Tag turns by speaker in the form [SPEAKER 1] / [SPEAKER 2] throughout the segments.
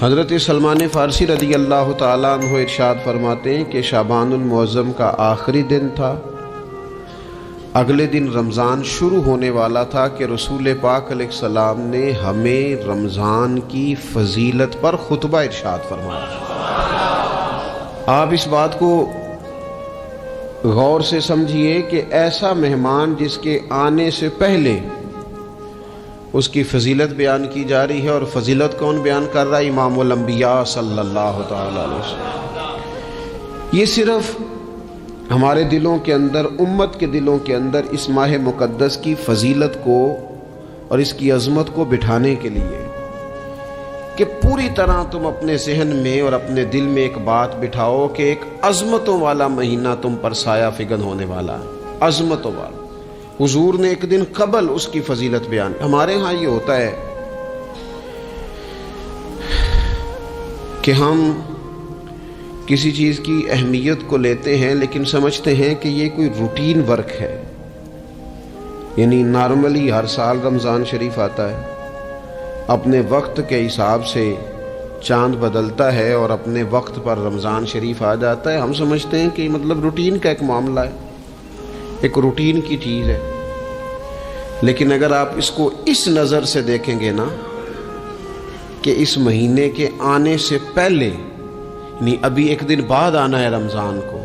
[SPEAKER 1] حضرت سلمان فارسی رضی اللہ تعالیٰ عنہ ارشاد فرماتے ہیں کہ شعبان المعظم کا آخری دن تھا، اگلے دن رمضان شروع ہونے والا تھا کہ رسول پاک علیہ السلام نے ہمیں رمضان کی فضیلت پر خطبہ ارشاد فرمایا۔ آپ اس بات کو غور سے سمجھیے کہ ایسا مہمان جس کے آنے سے پہلے اس کی فضیلت بیان کی جا رہی ہے، اور فضیلت کون بیان کر رہا ہے؟ امام الانبیاء صلی اللہ تعالی علیہ وسلم۔ یہ صرف ہمارے دلوں کے اندر، امت کے دلوں کے اندر اس ماہ مقدس کی فضیلت کو اور اس کی عظمت کو بٹھانے کے لیے کہ پوری طرح تم اپنے ذہن میں اور اپنے دل میں ایک بات بٹھاؤ کہ ایک عظمتوں والا مہینہ تم پر سایہ فگن ہونے والا ہے، عظمتوں والا۔ حضور نے ایک دن قبل اس کی فضیلت بیان۔ ہمارے ہاں یہ ہوتا ہے کہ ہم کسی چیز کی اہمیت کو لیتے ہیں لیکن سمجھتے ہیں کہ یہ کوئی روٹین ورک ہے، یعنی نارملی ہر سال رمضان شریف آتا ہے، اپنے وقت کے حساب سے چاند بدلتا ہے اور اپنے وقت پر رمضان شریف آ جاتا ہے۔ ہم سمجھتے ہیں کہ مطلب روٹین کا ایک معاملہ ہے، ایک روٹین کی چیز ہے۔ لیکن اگر آپ اس کو اس نظر سے دیکھیں گے نا کہ اس مہینے کے آنے سے پہلے، یعنی ابھی ایک دن بعد آنا ہے رمضان کو،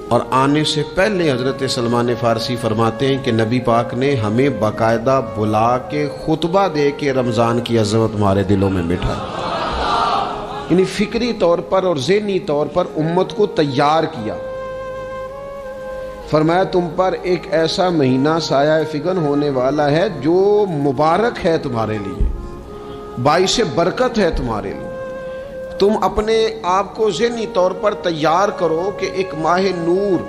[SPEAKER 1] اور آنے سے پہلے حضرت سلمان فارسی فرماتے ہیں کہ نبی پاک نے ہمیں باقاعدہ بلا کے خطبہ دے کے رمضان کی عظمت ہمارے دلوں میں بٹھا، یعنی فکری طور پر اور ذہنی طور پر امت کو تیار کیا۔ فرمایا تم پر ایک ایسا مہینہ سایہ فگن ہونے والا ہے جو مبارک ہے تمہارے لیے، باعث برکت ہے تمہارے لیے۔ تم اپنے آپ کو ذہنی طور پر تیار کرو کہ ایک ماہ نور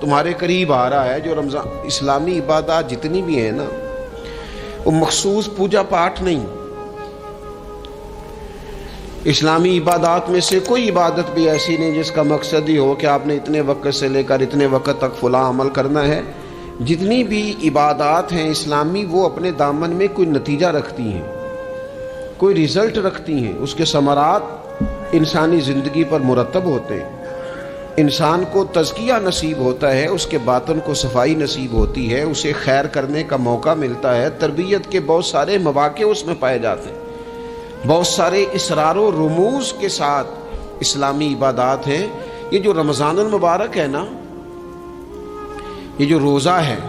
[SPEAKER 1] تمہارے قریب آ رہا ہے۔ جو رمضان، اسلامی عبادات جتنی بھی ہیں نا، وہ مخصوص پوجا پاٹ نہیں۔ اسلامی عبادات میں سے کوئی عبادت بھی ایسی نہیں جس کا مقصد ہی ہو کہ آپ نے اتنے وقت سے لے کر اتنے وقت تک فلاں عمل کرنا ہے۔ جتنی بھی عبادات ہیں اسلامی، وہ اپنے دامن میں کوئی نتیجہ رکھتی ہیں، کوئی رزلٹ رکھتی ہیں، اس کے ثمرات انسانی زندگی پر مرتب ہوتے ہیں۔ انسان کو تزکیہ نصیب ہوتا ہے، اس کے باطن کو صفائی نصیب ہوتی ہے، اسے خیر کرنے کا موقع ملتا ہے، تربیت کے بہت سارے مواقع اس میں پائے جاتے ہیں، بہت سارے اسرار و رموز کے ساتھ اسلامی عبادات ہیں۔ یہ جو رمضان المبارک ہے نا، یہ جو روزہ ہے،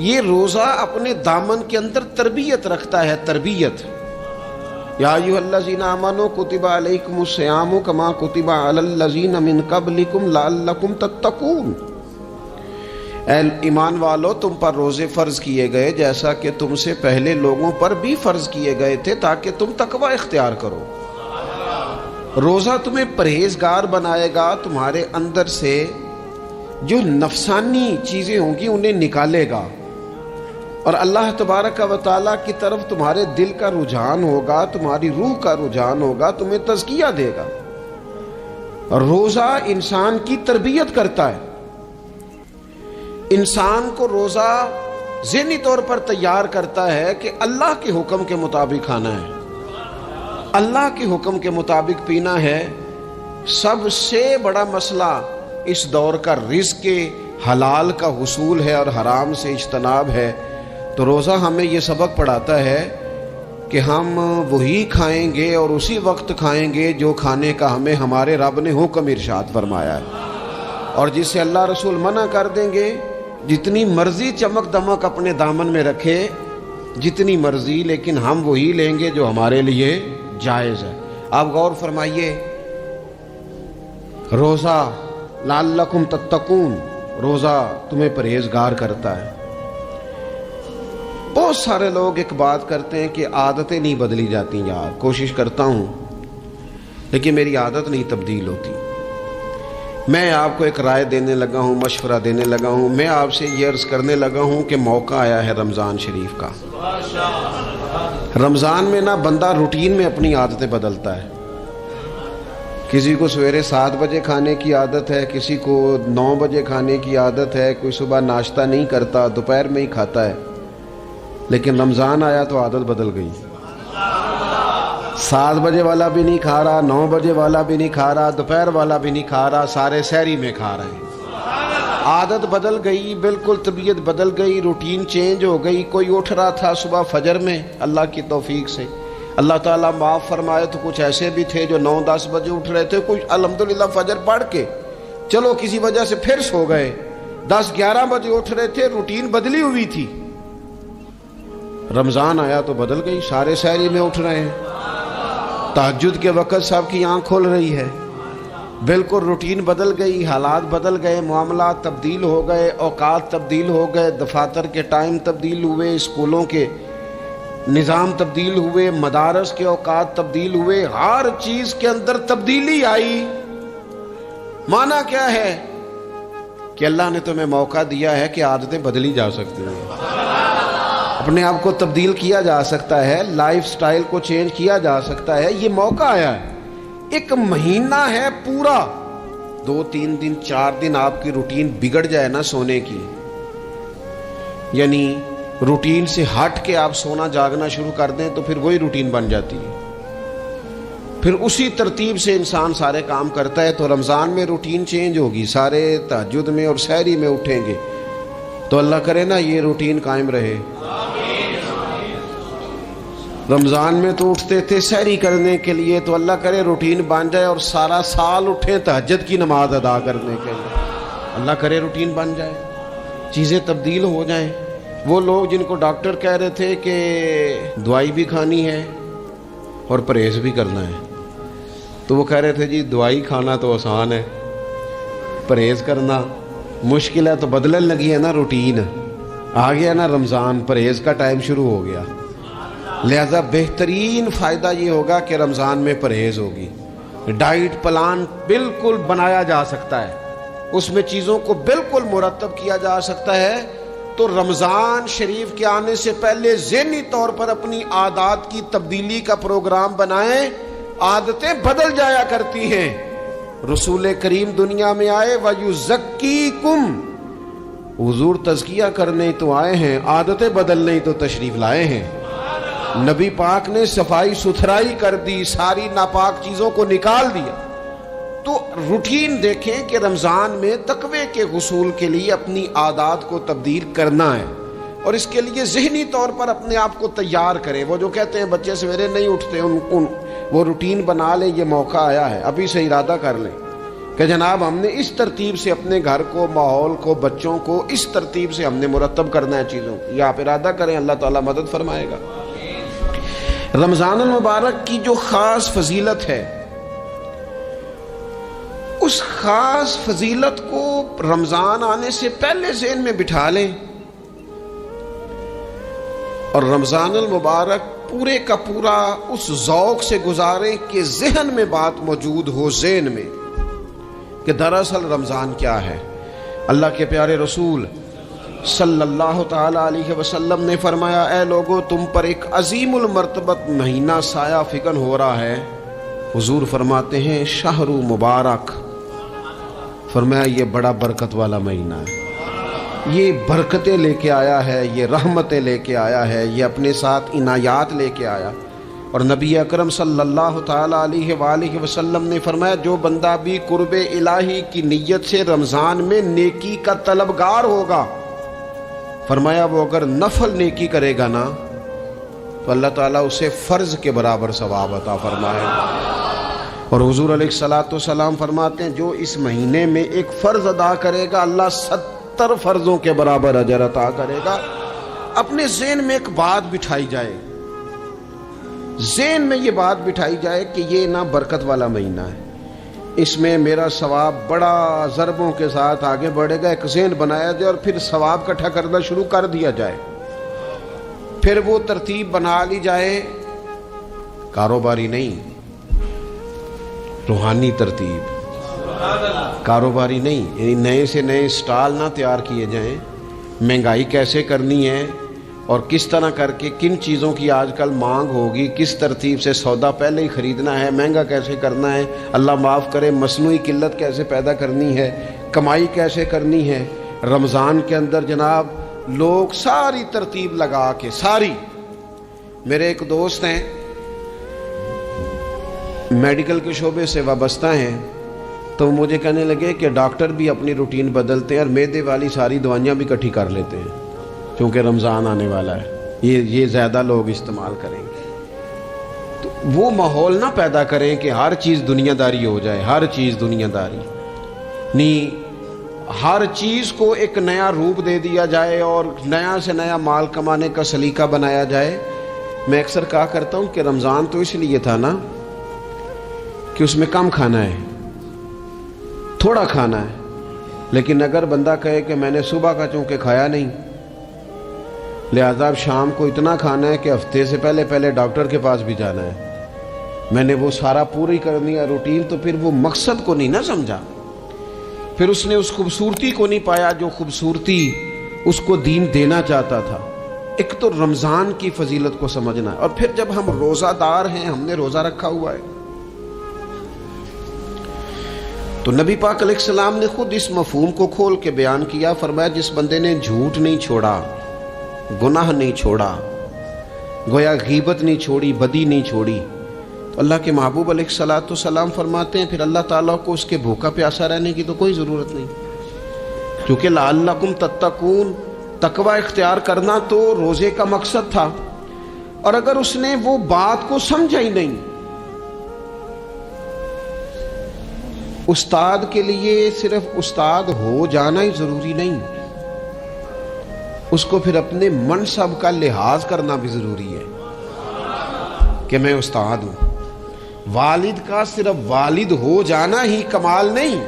[SPEAKER 1] یہ روزہ اپنے دامن کے اندر تربیت رکھتا ہے، تربیت۔ یا ایھا الذین آمنوا کتب علیکم الصیام کما کتب علی الذین من قبلکم لعلکم تتقون۔ اے ایمان والو، تم پر روزے فرض کیے گئے جیسا کہ تم سے پہلے لوگوں پر بھی فرض کیے گئے تھے تاکہ تم تقوی اختیار کرو۔ روزہ تمہیں پرہیزگار بنائے گا، تمہارے اندر سے جو نفسانی چیزیں ہوں گی انہیں نکالے گا، اور اللہ تبارک و تعالیٰ کی طرف تمہارے دل کا رجحان ہوگا، تمہاری روح کا رجحان ہوگا، تمہیں تزکیہ دے گا۔ روزہ انسان کی تربیت کرتا ہے، انسان کو روزہ ذہنی طور پر تیار کرتا ہے کہ اللہ کے حکم کے مطابق کھانا ہے، اللہ کے حکم کے مطابق پینا ہے۔ سب سے بڑا مسئلہ اس دور کا رزق کے حلال کا حصول ہے اور حرام سے اجتناب ہے۔ تو روزہ ہمیں یہ سبق پڑھاتا ہے کہ ہم وہی کھائیں گے اور اسی وقت کھائیں گے جو کھانے کا ہمیں ہمارے رب نے حکم ارشاد فرمایا ہے، اور جس سے اللہ رسول منع کر دیں گے جتنی مرضی چمک دمک اپنے دامن میں رکھے، جتنی مرضی، لیکن ہم وہی لیں گے جو ہمارے لیے جائز ہے۔ آپ غور فرمائیے، روزہ لعلکم تتقون، روزہ تمہیں پرہیزگار کرتا ہے۔ بہت سارے لوگ ایک بات کرتے ہیں کہ عادتیں نہیں بدلی جاتی، یار کوشش کرتا ہوں لیکن میری عادت نہیں تبدیل ہوتی۔ میں آپ کو ایک رائے دینے لگا ہوں، مشورہ دینے لگا ہوں، میں آپ سے یہ عرض کرنے لگا ہوں کہ موقع آیا ہے رمضان شریف کا۔ رمضان میں نا بندہ روٹین میں اپنی عادتیں بدلتا ہے۔ کسی کو سویرے 7 بجے کھانے کی عادت ہے، کسی کو 9 بجے کھانے کی عادت ہے، کوئی صبح ناشتہ نہیں کرتا، دوپہر میں ہی کھاتا ہے۔ لیکن رمضان آیا تو عادت بدل گئی۔ 7 بجے والا بھی نہیں کھا رہا، 9 بجے والا بھی نہیں کھا رہا، دوپہر والا بھی نہیں کھا رہا، سارے سحری میں کھا رہے ہیں۔ عادت بدل گئی، بالکل طبیعت بدل گئی، روٹین چینج ہو گئی۔ کوئی اٹھ رہا تھا صبح فجر میں اللہ کی توفیق سے، اللہ تعالیٰ معاف فرمائے، تو کچھ ایسے بھی تھے جو 9-10 بجے اٹھ رہے تھے، کچھ الحمدللہ فجر پڑھ کے چلو کسی وجہ سے پھر سو گئے، 10-11 بجے اٹھ رہے تھے، روٹین بدلی ہوئی تھی۔ رمضان آیا تو بدل گئی، سارے سحری میں اٹھ رہے ہیں، تہجد کے وقت سب کی آنکھ کھل رہی ہے، بالکل روٹین بدل گئی، حالات بدل گئے، معاملات تبدیل ہو گئے، اوقات تبدیل ہو گئے، دفاتر کے ٹائم تبدیل ہوئے، اسکولوں کے نظام تبدیل ہوئے، مدارس کے اوقات تبدیل ہوئے، ہر چیز کے اندر تبدیلی آئی۔ معنی کیا ہے کہ اللہ نے تمہیں موقع دیا ہے کہ عادتیں بدلی جا سکتی ہیں، اپنے آپ کو تبدیل کیا جا سکتا ہے، لائف سٹائل کو چینج کیا جا سکتا ہے، یہ موقع آیا ہے۔ ایک مہینہ ہے پورا، 2-3 دن 4 دن آپ کی روٹین بگڑ جائے نا سونے کی، یعنی روٹین سے ہٹ کے آپ سونا جاگنا شروع کر دیں تو پھر وہی روٹین بن جاتی ہے، پھر اسی ترتیب سے انسان سارے کام کرتا ہے۔ تو رمضان میں روٹین چینج ہوگی، سارے تہجد میں اور سحری میں اٹھیں گے، تو اللہ کرے نا یہ روٹین قائم رہے۔ رمضان میں تو اٹھتے تھے سحری کرنے کے لیے، تو اللہ کرے روٹین بن جائے اور سارا سال اٹھیں تہجد کی نماز ادا کرنے کے لیے، اللہ کرے روٹین بن جائے، چیزیں تبدیل ہو جائیں۔ وہ لوگ جن کو ڈاکٹر کہہ رہے تھے کہ دوائی بھی کھانی ہے اور پرہیز بھی کرنا ہے، تو وہ کہہ رہے تھے جی دوائی کھانا تو آسان ہے، پرہیز کرنا مشکل ہے، تو بدلنے لگی ہے نا روٹین، آ گیا نا رمضان، پرہیز کا ٹائم شروع ہو گیا، لہذا بہترین فائدہ یہ ہوگا کہ رمضان میں پرہیز ہوگی، ڈائٹ پلان بالکل بنایا جا سکتا ہے، اس میں چیزوں کو بالکل مرتب کیا جا سکتا ہے۔ تو رمضان شریف کے آنے سے پہلے ذہنی طور پر اپنی عادات کی تبدیلی کا پروگرام بنائیں، عادتیں بدل جایا کرتی ہیں۔ رسول کریم دنیا میں آئے وَيُزَكِّيكُمْ، حضور تزکیہ کرنے تو آئے ہیں، عادتیں بدلنے تو تشریف لائے ہیں۔ نبی پاک نے صفائی ستھرائی کر دی، ساری ناپاک چیزوں کو نکال دیا۔ تو روٹین دیکھیں کہ رمضان میں تقوی کے حصول کے لیے اپنی عادات کو تبدیل کرنا ہے، اور اس کے لیے ذہنی طور پر اپنے آپ کو تیار کریں۔ وہ جو کہتے ہیں بچے سویرے نہیں اٹھتے، وہ روٹین بنا لیں، یہ موقع آیا ہے، ابھی سے ارادہ کر لیں کہ جناب ہم نے اس ترتیب سے اپنے گھر کو، ماحول کو، بچوں کو اس ترتیب سے ہم نے مرتب کرنا ہے چیزوں کو، یہ آپ ارادہ کریں، اللہ تعالیٰ مدد فرمائے گا۔ رمضان المبارک کی جو خاص فضیلت ہے، اس خاص فضیلت کو رمضان آنے سے پہلے ذہن میں بٹھا لیں، اور رمضان المبارک پورے کا پورا اس ذوق سے گزاریں کہ ذہن میں بات موجود ہو، ذہن میں کہ دراصل رمضان کیا ہے۔ اللہ کے پیارے رسول صلی اللہ تعالی علیہ وسلم نے فرمایا، اے لوگو تم پر ایک عظیم المرتبت مہینہ سایہ فکن ہو رہا ہے۔ حضور فرماتے ہیں شہر مبارک، فرمایا یہ بڑا برکت والا مہینہ ہے، یہ برکتیں لے کے آیا ہے، یہ رحمتیں لے کے آیا ہے، یہ اپنے ساتھ عنایات لے کے آیا۔ اور نبی اکرم صلی اللہ تعالی علیہ وآلہ وسلم نے فرمایا جو بندہ بھی قرب الہی کی نیت سے رمضان میں نیکی کا طلبگار ہوگا، فرمایا وہ اگر نفل نیکی کرے گا نا تو اللہ تعالیٰ اسے فرض کے برابر ثواب عطا فرمائے گا۔ اور حضور علیہ الصلوۃ والسلام فرماتے ہیں جو اس مہینے میں ایک فرض ادا کرے گا اللہ 70 فرضوں کے برابر اجر عطا کرے گا۔ اپنے ذہن میں ایک بات بٹھائی جائے، ذہن میں یہ بات بٹھائی جائے کہ یہ نا برکت والا مہینہ ہے، اس میں میرا ثواب بڑا ضربوں کے ساتھ آگے بڑھے گا۔ ایک ذہن بنایا جائے اور پھر ثواب اکٹھا کرنا شروع کر دیا جائے، پھر وہ ترتیب بنا لی جائے، کاروباری نہیں، روحانی ترتیب، کاروباری نہیں، یعنی نئے سے نئے سٹال نہ تیار کیے جائیں، مہنگائی کیسے کرنی ہے اور کس طرح کر کے کن چیزوں کی آج کل مانگ ہوگی، کس ترتیب سے سودا پہلے ہی خریدنا ہے، مہنگا کیسے کرنا ہے، اللہ معاف کرے مصنوعی قلت کیسے پیدا کرنی ہے، کمائی کیسے کرنی ہے۔ رمضان کے اندر جناب لوگ ساری ترتیب لگا کے، ساری، میرے ایک دوست ہیں میڈیکل کے شعبے سے وابستہ ہیں تو مجھے کہنے لگے کہ ڈاکٹر بھی اپنی روٹین بدلتے ہیں اور معدے والی ساری دوائیاں بھی اکٹھی کر لیتے ہیں کیونکہ رمضان آنے والا ہے، یہ زیادہ لوگ استعمال کریں گے۔ تو وہ ماحول نہ پیدا کریں کہ ہر چیز دنیا داری ہو جائے، ہر چیز دنیا داری نہیں، ہر چیز کو ایک نیا روپ دے دیا جائے اور نیا سے نیا مال کمانے کا سلیقہ بنایا جائے۔ میں اکثر کہا کرتا ہوں کہ رمضان تو اس لیے تھا نا کہ اس میں کم کھانا ہے، تھوڑا کھانا ہے، لیکن اگر بندہ کہے کہ میں نے صبح کا چونکہ کھایا نہیں لہذا اب شام کو اتنا کھانا ہے کہ ہفتے سے پہلے ڈاکٹر کے پاس بھی جانا ہے، میں نے وہ سارا پوری کرنی ہے روٹین، تو پھر وہ مقصد کو نہیں نہ سمجھا، پھر اس نے اس خوبصورتی کو نہیں پایا جو خوبصورتی اس کو دین دینا چاہتا تھا۔ ایک تو رمضان کی فضیلت کو سمجھنا ہے، اور پھر جب ہم روزہ دار ہیں، ہم نے روزہ رکھا ہوا ہے، تو نبی پاک علیہ السلام نے خود اس مفہوم کو کھول کے بیان کیا، فرمایا جس بندے نے جھوٹ نہیں چھوڑا، گناہ نہیں چھوڑا، گویا غیبت نہیں چھوڑی، بدی نہیں چھوڑی، تو اللہ کے محبوب علیہ الصلوۃ والسلام فرماتے ہیں پھر اللہ تعالیٰ کو اس کے بھوکا پیاسا رہنے کی تو کوئی ضرورت نہیں، کیونکہ لعلکم تتقون، تقوی اختیار کرنا تو روزے کا مقصد تھا، اور اگر اس نے وہ بات کو سمجھا ہی نہیں، استاد کے لیے صرف استاد ہو جانا ہی ضروری نہیں، اس کو پھر اپنے منصب کا لحاظ کرنا بھی ضروری ہے کہ میں استاد ہوں۔ والد کا صرف والد ہو جانا ہی کمال نہیں،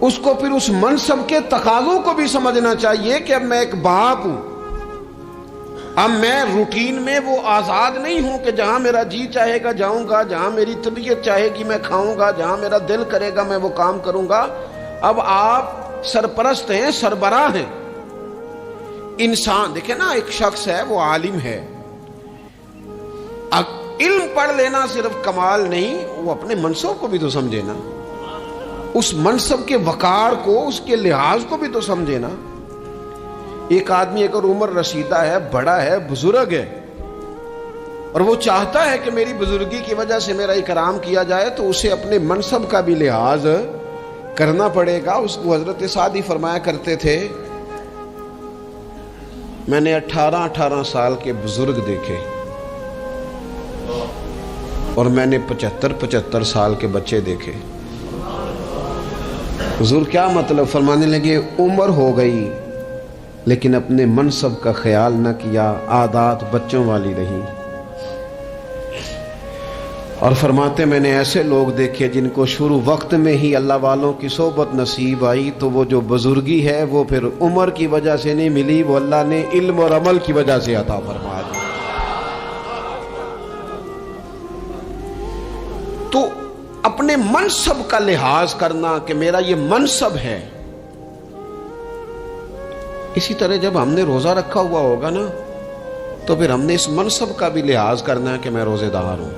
[SPEAKER 1] اس کو پھر اس منصب کے تقاضوں کو بھی سمجھنا چاہیے کہ اب میں ایک باپ ہوں، اب میں روٹین میں وہ آزاد نہیں ہوں کہ جہاں میرا جی چاہے گا جاؤں گا، جہاں میری طبیعت چاہے گی میں کھاؤں گا، جہاں میرا دل کرے گا میں وہ کام کروں گا۔ اب آپ سرپرست ہیں، سربراہ ہیں۔ انسان دیکھیں نا، ایک شخص ہے وہ عالم ہے، علم پڑھ لینا صرف کمال نہیں، وہ اپنے منصب کو بھی تو سمجھے نا، اس منصب کے وقار کو، اس کے لحاظ کو بھی تو سمجھے نا۔ ایک آدمی اگر عمر رسیدہ ہے، بڑا ہے، بزرگ ہے، اور وہ چاہتا ہے کہ میری بزرگی کی وجہ سے میرا اکرام کیا جائے، تو اسے اپنے منصب کا بھی لحاظ کرنا پڑے گا۔ اس کو حضرت سعدی فرمایا کرتے تھے میں نے 18 سال کے بزرگ دیکھے اور میں نے 75 سال کے بچے دیکھے۔ حضور کیا مطلب؟ فرمانے لگے عمر ہو گئی لیکن اپنے منصب کا خیال نہ کیا، عادات بچوں والی رہی۔ اور فرماتے میں نے ایسے لوگ دیکھے جن کو شروع وقت میں ہی اللہ والوں کی صحبت نصیب آئی، تو وہ جو بزرگی ہے وہ پھر عمر کی وجہ سے نہیں ملی، وہ اللہ نے علم اور عمل کی وجہ سے عطا فرما دی۔ تو اپنے منصب کا لحاظ کرنا کہ میرا یہ منصب ہے۔ اسی طرح جب ہم نے روزہ رکھا ہوا ہوگا نا تو پھر ہم نے اس منصب کا بھی لحاظ کرنا ہے کہ میں روزے دار ہوں،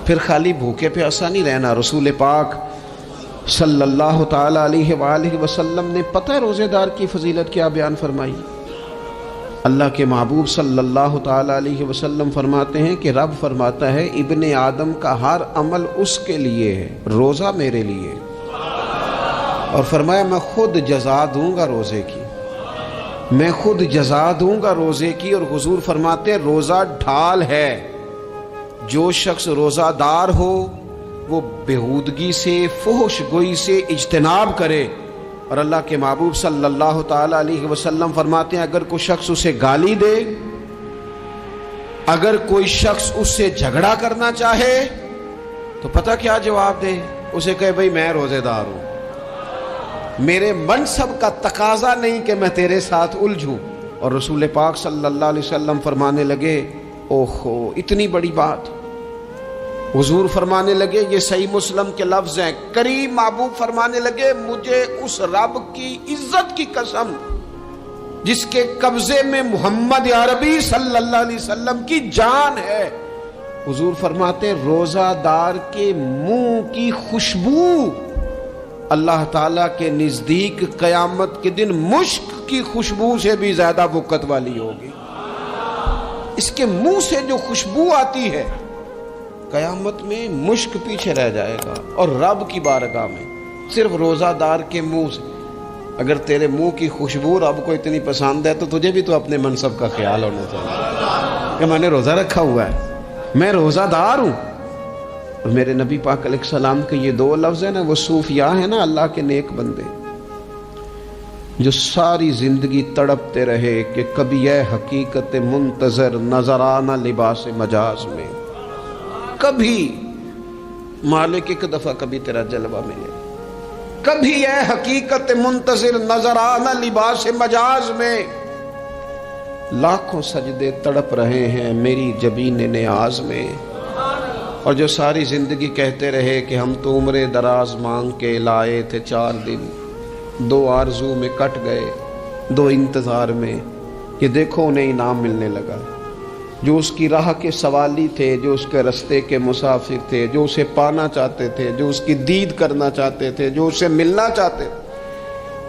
[SPEAKER 1] پھر خالی بھوکے پیاسا نہیں رہنا۔ رسول پاک صلی اللہ تعالی علیہ وآلہ وسلم نے پتہ ہے روزے دار کی فضیلت کیا بیان فرمائی؟ اللہ کے محبوب صلی اللہ تعالی علیہ وسلم فرماتے ہیں کہ رب فرماتا ہے ابن آدم کا ہر عمل اس کے لیے ہے، روزہ میرے لیے، اور فرمایا میں خود جزا دوں گا روزے کی، میں خود جزا دوں گا روزے کی۔ اور حضور فرماتے ہیں روزہ ڈھال ہے، جو شخص روزہ دار ہو وہ بےہودگی سے، فحش گوئی سے اجتناب کرے۔ اور اللہ کے محبوب صلی اللہ تعالی علیہ وسلم فرماتے ہیں اگر کوئی شخص اسے گالی دے، اگر کوئی شخص اس سے جھگڑا کرنا چاہے تو پتہ کیا جواب دے؟ اسے کہے بھئی میں روزے دار ہوں، میرے منصب کا تقاضا نہیں کہ میں تیرے ساتھ الجھوں۔ اور رسول پاک صلی اللہ علیہ وسلم فرمانے لگے اوہو اتنی بڑی بات۔ حضور فرمانے لگے، یہ صحیح مسلم کے لفظ ہیں، کریم محبوب فرمانے لگے مجھے اس رب کی عزت کی قسم جس کے قبضے میں محمد عربی صلی اللہ علیہ وسلم کی جان ہے، حضور فرماتے ہیں روزہ دار کے منہ کی خوشبو اللہ تعالیٰ کے نزدیک قیامت کے دن مشک کی خوشبو سے بھی زیادہ وقت والی ہوگی۔ اس کے منہ سے جو خوشبو آتی ہے قیامت میں مشک پیچھے رہ جائے گا، اور رب کی بارگاہ میں صرف روزہ دار کے منہ سے، اگر تیرے منہ کی خوشبو رب کو اتنی پسند ہے تو تجھے بھی تو اپنے منصب کا خیال ہونا چاہیے کہ میں نے روزہ رکھا ہوا ہے، میں روزہ دار ہوں۔ اور میرے نبی پاک علیہ السلام کے یہ دو لفظ ہیں نا، وہ صوفیاء ہیں نا، اللہ کے نیک بندے جو ساری زندگی تڑپتے رہے کہ کبھی اے حقیقت منتظر نظر آنا لباس مجاز میں، کبھی مالک ایک دفعہ کبھی تیرا جلوہ ملے، کبھی اے حقیقت منتظر نظر آنا لباس مجاز میں۔ لاکھوں سجدے تڑپ رہے ہیں میری جبین نیاز میں، اور جو ساری زندگی کہتے رہے کہ ہم تو عمر دراز مانگ کے لائے تھے 4 دن، 2 آرزو میں کٹ گئے، 2 انتظار میں، کہ دیکھو انہیں انعام ملنے لگا۔ جو اس کی راہ کے سوالی تھے، جو اس کے رستے کے مسافر تھے، جو اسے پانا چاہتے تھے، جو اس کی دید کرنا چاہتے تھے، جو اسے ملنا چاہتے تھے،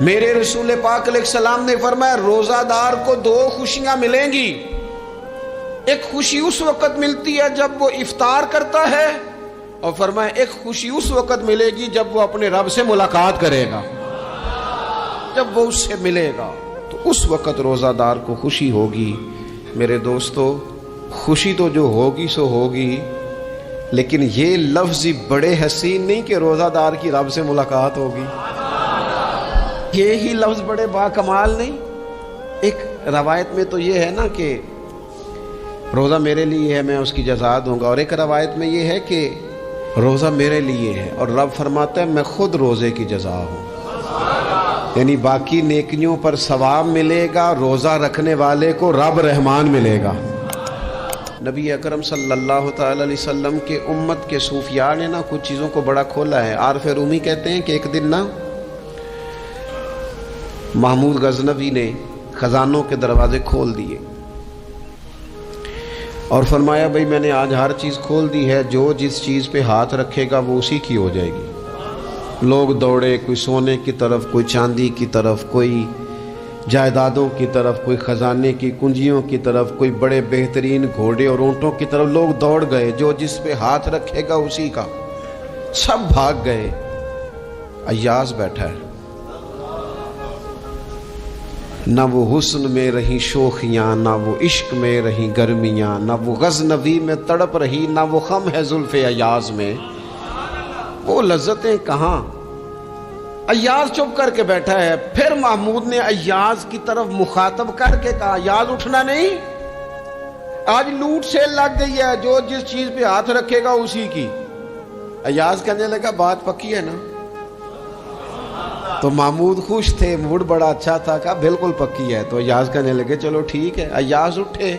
[SPEAKER 1] میرے رسول پاک علیہ السلام نے فرمایا روزہ دار کو 2 خوشیاں ملیں گی۔ ایک خوشی اس وقت ملتی ہے جب وہ افطار کرتا ہے، اور فرمایا ایک خوشی اس وقت ملے گی جب وہ اپنے رب سے ملاقات کرے گا، جب وہ اس سے ملے گا تو اس وقت روزہ دار کو خوشی ہوگی۔ میرے دوستو، خوشی تو جو ہوگی سو ہوگی، لیکن یہ لفظ بڑے حسین نہیں کہ روزہ دار کی رب سے ملاقات ہوگی، یہی لفظ بڑے باکمال نہیں۔ ایک روایت میں تو یہ ہے نا کہ روزہ میرے لیے ہے، میں اس کی جزا دوں گا، اور ایک روایت میں یہ ہے کہ روزہ میرے لیے ہے اور رب فرماتا ہے میں خود روزے کی جزا ہوں، یعنی باقی نیکیوں پر ثواب ملے گا، روزہ رکھنے والے کو رب رحمان ملے گا۔ نبی اکرم صلی اللہ تعالی علیہ وسلم کے امت کے صوفیاء نے نا کچھ چیزوں کو بڑا کھولا ہے۔ عارف رومی کہتے ہیں کہ ایک دن نا محمود غزنوی نے خزانوں کے دروازے کھول دیے اور فرمایا بھئی میں نے آج ہر چیز کھول دی ہے، جو جس چیز پہ ہاتھ رکھے گا وہ اسی کی ہو جائے گی۔ لوگ دوڑے، کوئی سونے کی طرف، کوئی چاندی کی طرف، کوئی جائیدادوں کی طرف، کوئی خزانے کی کنجیوں کی طرف، کوئی بڑے بہترین گھوڑے اور اونٹوں کی طرف، لوگ دوڑ گئے، جو جس پہ ہاتھ رکھے گا اسی کا۔ سب بھاگ گئے، ایاز بیٹھا ہے، نہ وہ حسن میں رہی شوخیاں، نہ وہ عشق میں رہی گرمیاں، نہ وہ غزنوی میں تڑپ رہی، نہ وہ خم ہے زلف ایاز میں، وہ لذتیں کہاں۔ ایاز چپ کر کے بیٹھا ہے۔ پھر محمود نے ایاز کی طرف مخاطب کر کے کہا ایاز اٹھنا نہیں، آج لوٹ سیل لگ گئی ہے، جو جس چیز پہ ہاتھ رکھے گا اسی کی۔ ایاز کہنے لگا بات پکی ہے نا؟ تو محمود خوش تھے، موڈ بڑا اچھا تھا، کہا بالکل پکی ہے۔ تو ایاز کہنے لگے چلو ٹھیک ہے۔ ایاز اٹھے،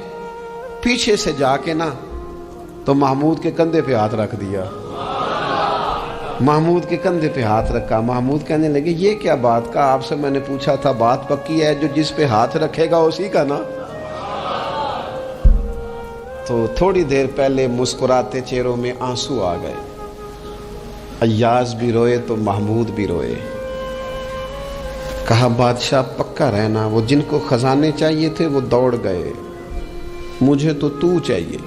[SPEAKER 1] پیچھے سے جا کے نا تو محمود کے کندھے پہ ہاتھ رکھ دیا، محمود کے کندھے پہ ہاتھ رکھا۔ محمود کہنے لگے یہ کیا بات کا، آپ سے میں نے پوچھا تھا بات پکی ہے، جو جس پہ ہاتھ رکھے گا اسی کا نا۔ تو تھوڑی دیر پہلے مسکراتے چہروں میں آنسو آ گئے، ایاز بھی روئے تو محمود بھی روئے۔ کہا بادشاہ پکا رہنا، وہ جن کو خزانے چاہیے تھے وہ دوڑ گئے، مجھے تو چاہیے۔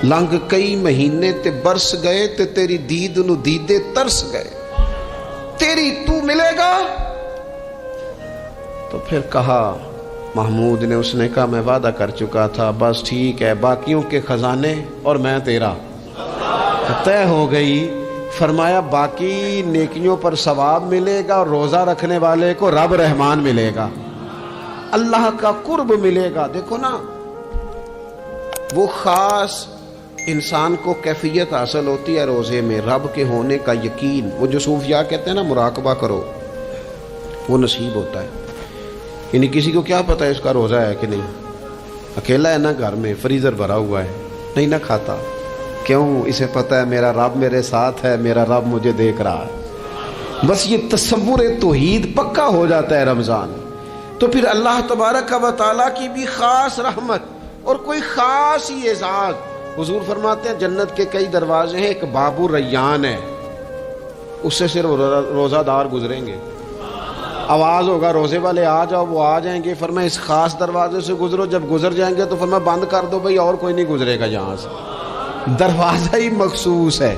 [SPEAKER 1] لنگ کئی مہینے تے برس گئے تے تیری دید نو دیدے ترس گئے، تیری تو ملے گا۔ تو پھر کہا محمود نے، اس نے کہا میں وعدہ کر چکا تھا، بس ٹھیک ہے، باقیوں کے خزانے اور میں تیرا، طے ہو گئی۔ فرمایا باقی نیکیوں پر ثواب ملے گا اور روزہ رکھنے والے کو رب رحمان ملے گا، اللہ کا قرب ملے گا۔ دیکھو نا، وہ خاص انسان کو کیفیت حاصل ہوتی ہے روزے میں، رب کے ہونے کا یقین۔ وہ جو صوفیاء کہتے ہیں نا مراقبہ کرو، وہ نصیب ہوتا ہے۔ یعنی کسی کو کیا پتہ ہے اس کا روزہ ہے کہ نہیں، اکیلا ہے نا گھر میں، فریزر بھرا ہوا ہے، نہیں نہ کھاتا، کیوں؟ اسے پتہ ہے میرا رب میرے ساتھ ہے، میرا رب مجھے دیکھ رہا ہے۔ بس یہ تصور توحید پکا ہو جاتا ہے رمضان، تو پھر اللہ تبارک و تعالیٰ کی بھی خاص رحمت اور کوئی خاص ہی اعزاز۔ حضور فرماتے ہیں جنت کے کئی دروازے ہیں، ایک باب الریان ہے، اس سے صرف روزہ دار گزریں گے۔ آواز ہوگا روزے والے آ جاؤ، وہ آ جائیں گے، فرمایا اس خاص دروازے سے گزرو، جب گزر جائیں گے تو فرمایا بند کر دو بھئی، اور کوئی نہیں گزرے گا یہاں سے۔ دروازہ ہی مخصوص ہے،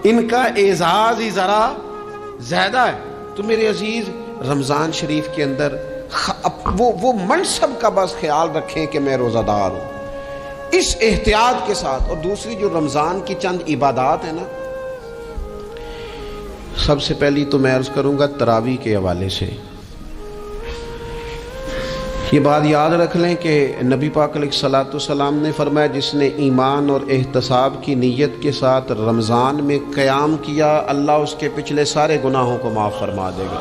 [SPEAKER 1] ان کا اعزاز ہی ذرا زیادہ ہے۔ تو میرے عزیز، رمضان شریف کے اندر وہ منصب کا بس خیال رکھیں کہ میں روزہ دار ہوں، اس احتیاط کے ساتھ۔ اور دوسری جو رمضان کی چند عبادات ہیں نا، سب سے پہلی تو میں عرض کروں گا تراویح کے حوالے سے۔ یہ بات یاد رکھ لیں کہ نبی پاک علیہ الصلوۃ والسلام نے فرمایا جس نے ایمان اور احتساب کی نیت کے ساتھ رمضان میں قیام کیا، اللہ اس کے پچھلے سارے گناہوں کو معاف فرما دے گا۔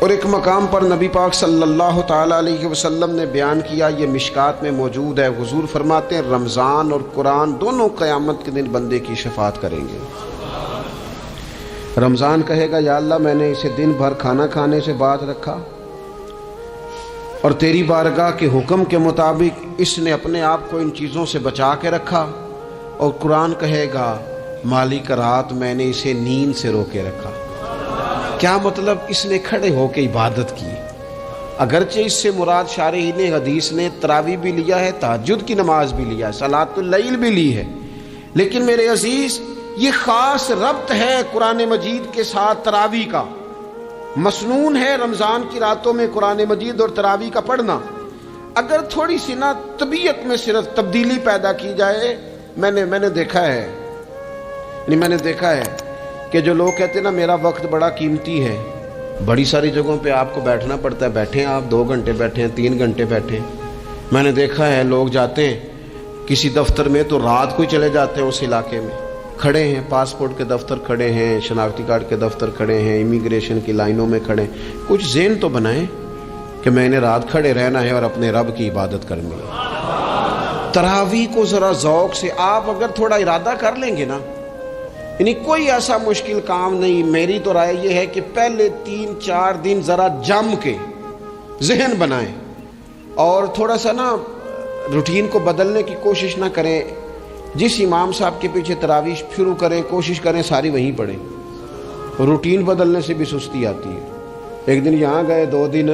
[SPEAKER 1] اور ایک مقام پر نبی پاک صلی اللہ تعالیٰ علیہ وسلم نے بیان کیا، یہ مشکات میں موجود ہے، حضور فرماتے ہیں رمضان اور قرآن دونوں قیامت کے دن بندے کی شفاعت کریں گے۔ رمضان کہے گا یا اللہ میں نے اسے دن بھر کھانا کھانے سے باز رکھا اور تیری بارگاہ کے حکم کے مطابق اس نے اپنے آپ کو ان چیزوں سے بچا کے رکھا۔ اور قرآن کہے گا مالک رات میں نے اسے نیند سے روکے رکھا۔ کیا مطلب؟ اس نے کھڑے ہو کے عبادت کی، اگرچہ اس سے مراد شارحین حدیث نے تراویح بھی لیا ہے، تہجد کی نماز بھی لیا ہے، صلاۃ اللیل بھی لی ہے، لیکن میرے عزیز یہ خاص ربط ہے قرآن مجید کے ساتھ تراویح کا۔ مسنون ہے رمضان کی راتوں میں قرآن مجید اور تراویح کا پڑھنا۔ اگر تھوڑی سی نا طبیعت میں صرف تبدیلی پیدا کی جائے، میں نے دیکھا ہے کہ جو لوگ کہتے ہیں نا میرا وقت بڑا قیمتی ہے، بڑی ساری جگہوں پہ آپ کو بیٹھنا پڑتا ہے، بیٹھیں آپ 2 گھنٹے بیٹھیں، 3 گھنٹے بیٹھیں۔ میں نے دیکھا ہے لوگ جاتے ہیں کسی دفتر میں تو رات کو ہی چلے جاتے ہیں، اس علاقے میں کھڑے ہیں، پاسپورٹ کے دفتر کھڑے ہیں، شناختی کارڈ کے دفتر کھڑے ہیں، امیگریشن کی لائنوں میں کھڑے ہیں۔ کچھ ذہن تو بنائیں کہ میں نے رات کھڑے رہنا ہے اور اپنے رب کی عبادت کرنی ہے۔ تراویح کو ذرا ذوق سے آپ اگر تھوڑا ارادہ کر لیں گے نا، یعنی کوئی ایسا مشکل کام نہیں۔ میری تو رائے یہ ہے کہ پہلے 3-4 دن ذرا جم کے ذہن بنائیں اور تھوڑا سا نا روٹین کو بدلنے کی کوشش نہ کریں۔ جس امام صاحب کے پیچھے تراویح شروع کریں، کوشش کریں ساری وہیں پڑھیں۔ روٹین بدلنے سے بھی سستی آتی ہے، ایک دن یہاں گئے 2 دن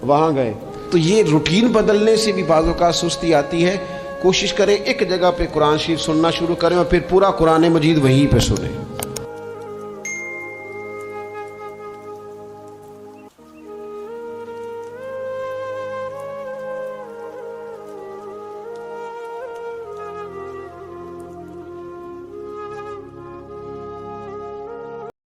[SPEAKER 1] وہاں گئے، تو یہ روٹین بدلنے سے بھی بعض اوقات سستی آتی ہے۔ کوشش کریں ایک جگہ پہ قرآن شریف سننا شروع کریں اور پھر پورا قرآن مجید وہیں پہ سنیں۔